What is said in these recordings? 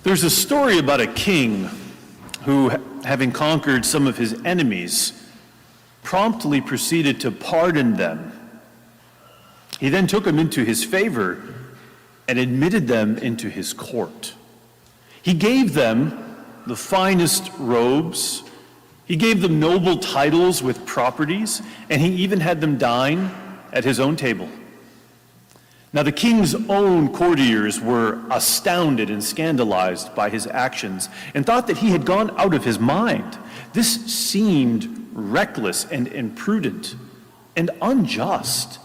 There's a story about a king who, having conquered some of his enemies, promptly proceeded to pardon them. He then took them into his favor and admitted them into his court. He gave them the finest robes, he gave them noble titles with properties, and he even had them dine at his own table. Now, the king's own courtiers were astounded and scandalized by his actions and thought that he had gone out of his mind. This seemed reckless and imprudent and unjust,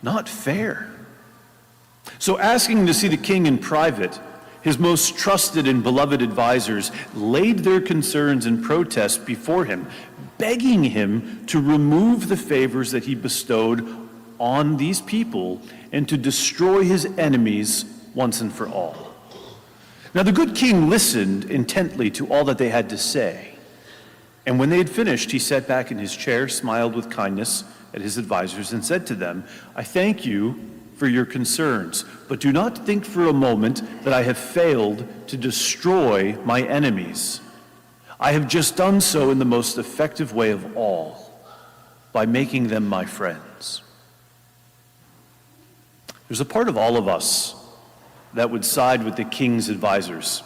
not fair. So, asking to see the king in private, his most trusted and beloved advisors laid their concerns and protests before him, begging him to remove the favors that he bestowed on these people and to destroy his enemies once and for all. Now the good king listened intently to all that they had to say. And when they had finished, he sat back in his chair, smiled with kindness at his advisors, and said to them, "I thank you for your concerns, but do not think for a moment that I have failed to destroy my enemies. I have just done so in the most effective way of all, by making them my friends." There's a part of all of us that would side with the king's advisors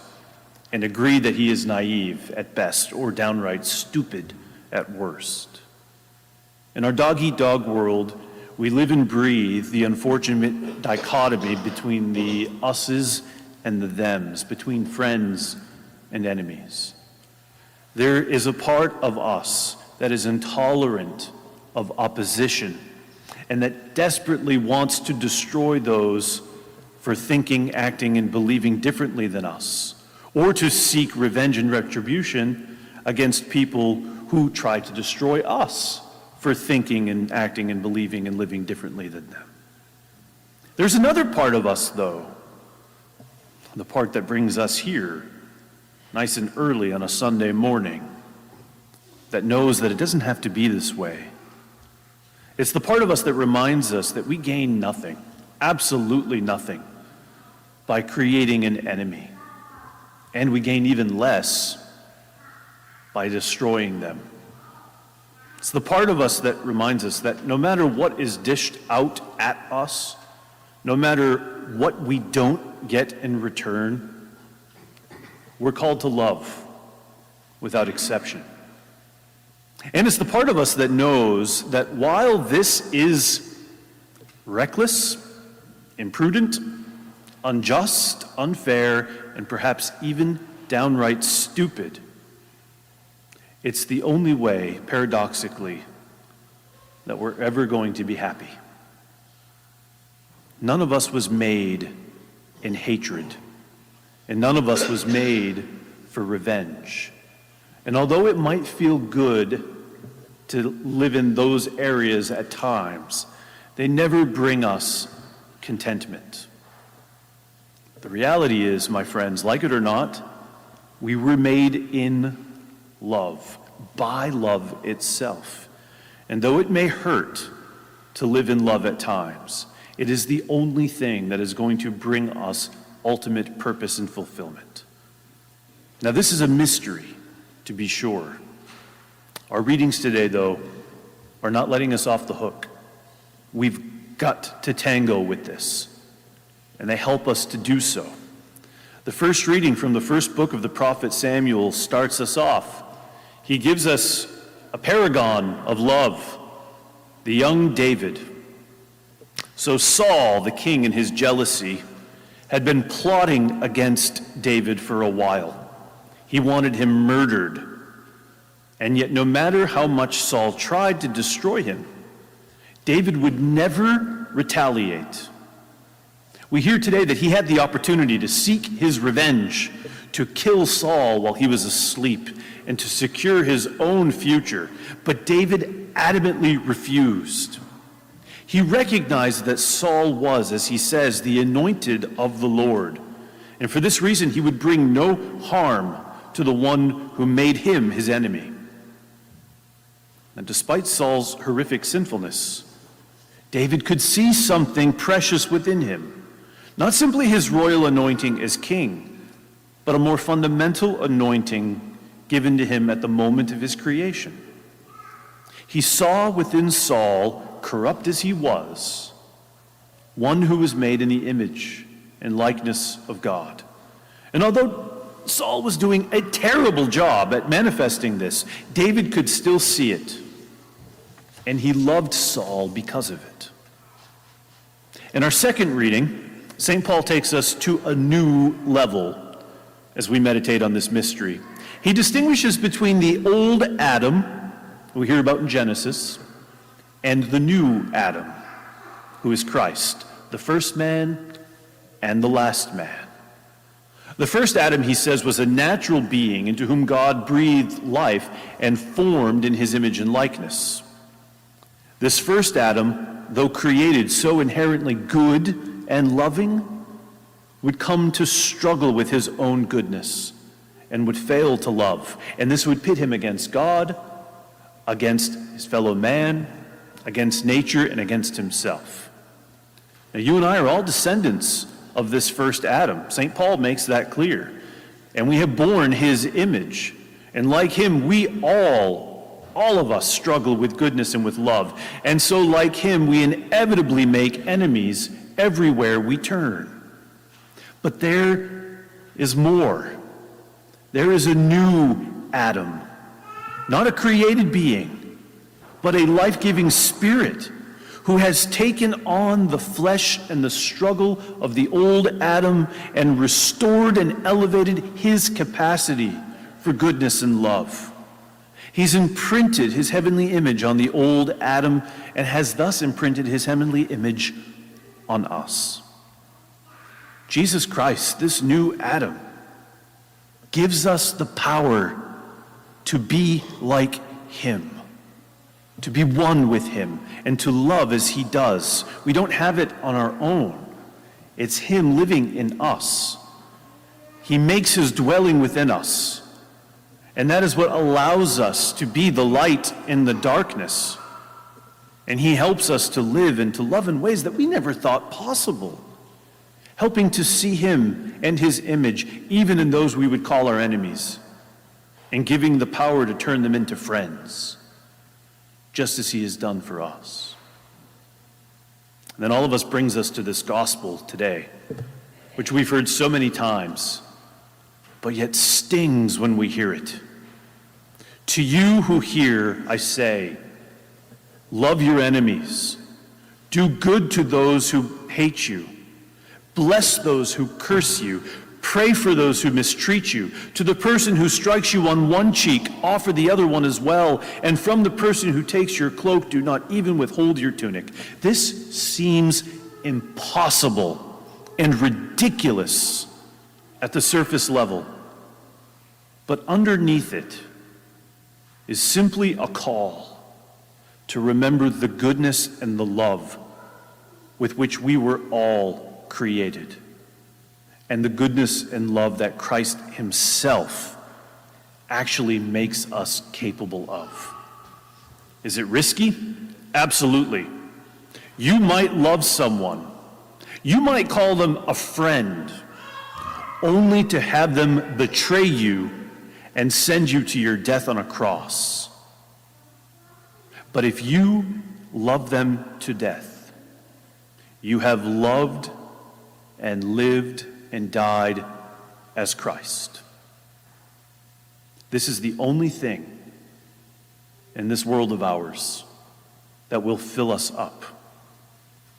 and agree that he is naive at best or downright stupid at worst. In our dog-eat-dog world, we live and breathe the unfortunate dichotomy between the us's and the them's, between friends and enemies. There is a part of us that is intolerant of opposition and that desperately wants to destroy those for thinking, acting, and believing differently than us, or to seek revenge and retribution against people who try to destroy us for thinking and acting and believing and living differently than them. There's another part of us, though, the part that brings us here, nice and early on a Sunday morning, that knows that it doesn't have to be this way. It's the part of us that reminds us that we gain nothing, absolutely nothing, by creating an enemy. And we gain even less by destroying them. It's the part of us that reminds us that no matter what is dished out at us, no matter what we don't get in return, we're called to love without exception. And it's the part of us that knows that while this is reckless, imprudent, unjust, unfair, and perhaps even downright stupid, it's the only way, paradoxically, that we're ever going to be happy. None of us was made in hatred, and none of us was made for revenge. And although it might feel good to live in those areas at times, they never bring us contentment. The reality is, my friends, like it or not, we were made in love, by love itself. And though it may hurt to live in love at times, it is the only thing that is going to bring us ultimate purpose and fulfillment. Now, this is a mystery, to be sure. Our readings today, though, are not letting us off the hook. We've got to tango with this, and they help us to do so. The first reading from the first book of the prophet Samuel starts us off. He gives us a paragon of love, the young David. So Saul, the king, in his jealousy, had been plotting against David for a while. He wanted him murdered. And yet, no matter how much Saul tried to destroy him, David would never retaliate. We hear today that he had the opportunity to seek his revenge, to kill Saul while he was asleep, and to secure his own future. But David adamantly refused. He recognized that Saul was, as he says, the anointed of the Lord. And for this reason, he would bring no harm to the one who made him his enemy. And despite Saul's horrific sinfulness, David could see something precious within him. Not simply his royal anointing as king, but a more fundamental anointing given to him at the moment of his creation. He saw within Saul, corrupt as he was, one who was made in the image and likeness of God. And although Saul was doing a terrible job at manifesting this, David could still see it. And he loved Saul because of it. In our second reading, St. Paul takes us to a new level as we meditate on this mystery. He distinguishes between the old Adam, who we hear about in Genesis, and the new Adam, who is Christ, the first man and the last man. The first Adam, he says, was a natural being into whom God breathed life and formed in his image and likeness. This first Adam, though created so inherently good and loving, would come to struggle with his own goodness and would fail to love. And this would pit him against God, against his fellow man, against nature, and against himself. Now, you and I are all descendants of this first Adam. St. Paul makes that clear. And we have borne his image. And like him, we all of us struggle with goodness and with love. And so like him, we inevitably make enemies everywhere we turn. But there is more. There is a new Adam, not a created being, but a life-giving spirit who has taken on the flesh and the struggle of the old Adam and restored and elevated his capacity for goodness and love. He's imprinted his heavenly image on the old Adam and has thus imprinted his heavenly image on us. Jesus Christ, this new Adam, gives us the power to be like him, to be one with him, and to love as he does. We don't have it on our own. It's him living in us. He makes his dwelling within us. And that is what allows us to be the light in the darkness. And he helps us to live and to love in ways that we never thought possible, helping to see him and his image even in those we would call our enemies, and giving the power to turn them into friends, just as he has done for us. And then all of us brings us to this gospel today, which we've heard so many times, but yet stings when we hear it. To you who hear, I say, love your enemies, do good to those who hate you, bless those who curse you, pray for those who mistreat you. To the person who strikes you on one cheek, offer the other one as well. And from the person who takes your cloak, do not even withhold your tunic. This seems impossible and ridiculous at the surface level. But underneath it is simply a call to remember the goodness and the love with which we were all created, and the goodness and love that Christ himself actually makes us capable of. Is it risky? Absolutely. You might love someone. You might call them a friend, only to have them betray you and send you to your death on a cross. But if you love them to death, you have loved and lived and died as Christ. This is the only thing in this world of ours that will fill us up.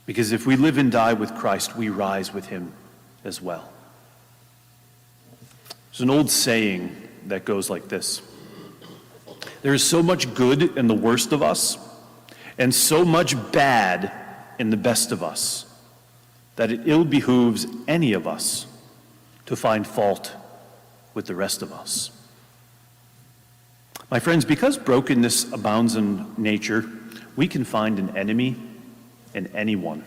Because if we live and die with Christ, we rise with him as well. There's an old saying that goes like this: there is so much good in the worst of us, and so much bad in the best of us, that it ill behooves any of us to find fault with the rest of us. My friends, because brokenness abounds in nature, we can find an enemy in anyone,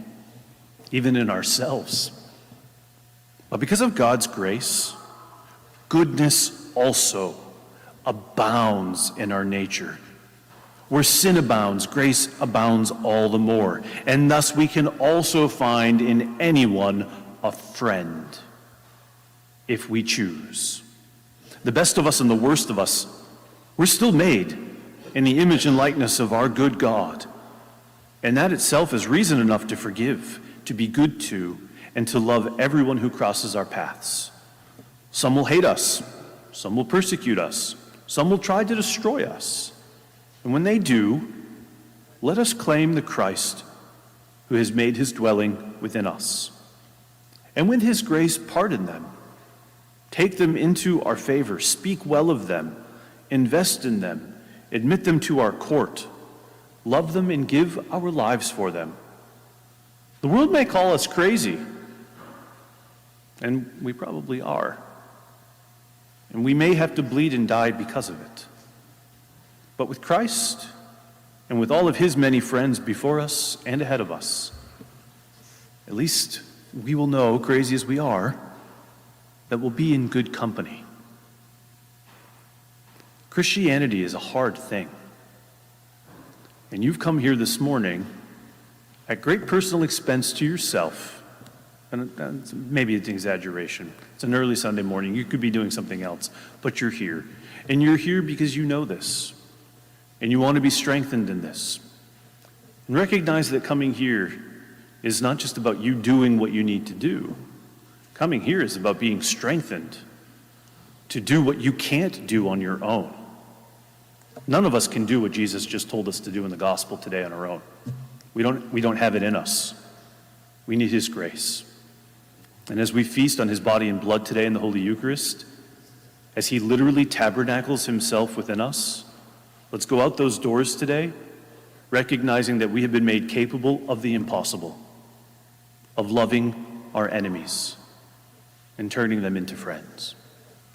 even in ourselves. But because of God's grace, goodness also abounds in our nature. Where sin abounds, grace abounds all the more. And thus we can also find in anyone a friend. if we choose. The best of us and the worst of us, we're still made in the image and likeness of our good God. And that itself is reason enough to forgive, to be good to, and to love everyone who crosses our paths. Some will hate us, some will persecute us, some will try to destroy us. And when they do, let us claim the Christ who has made his dwelling within us. And with his grace, pardon them. Take them into our favor, speak well of them, invest in them, admit them to our court, love them and give our lives for them. The world may call us crazy, and we probably are. And we may have to bleed and die because of it. But with Christ, and with all of his many friends before us and ahead of us, at least we will know, crazy as we are, that we'll be in good company. Christianity is a hard thing. And you've come here this morning at great personal expense to yourself. And maybe it's an exaggeration. It's an early Sunday morning. You could be doing something else, but you're here. And you're here because you know this. And you want to be strengthened in this. And recognize that coming here is not just about you doing what you need to do. Coming here is about being strengthened to do what you can't do on your own. None of us can do what Jesus just told us to do in the gospel today on our own. We don't have it in us. We need his grace. And as we feast on his body and blood today in the Holy Eucharist, as he literally tabernacles himself within us, let's go out those doors today, recognizing that we have been made capable of the impossible, of loving our enemies and turning them into friends.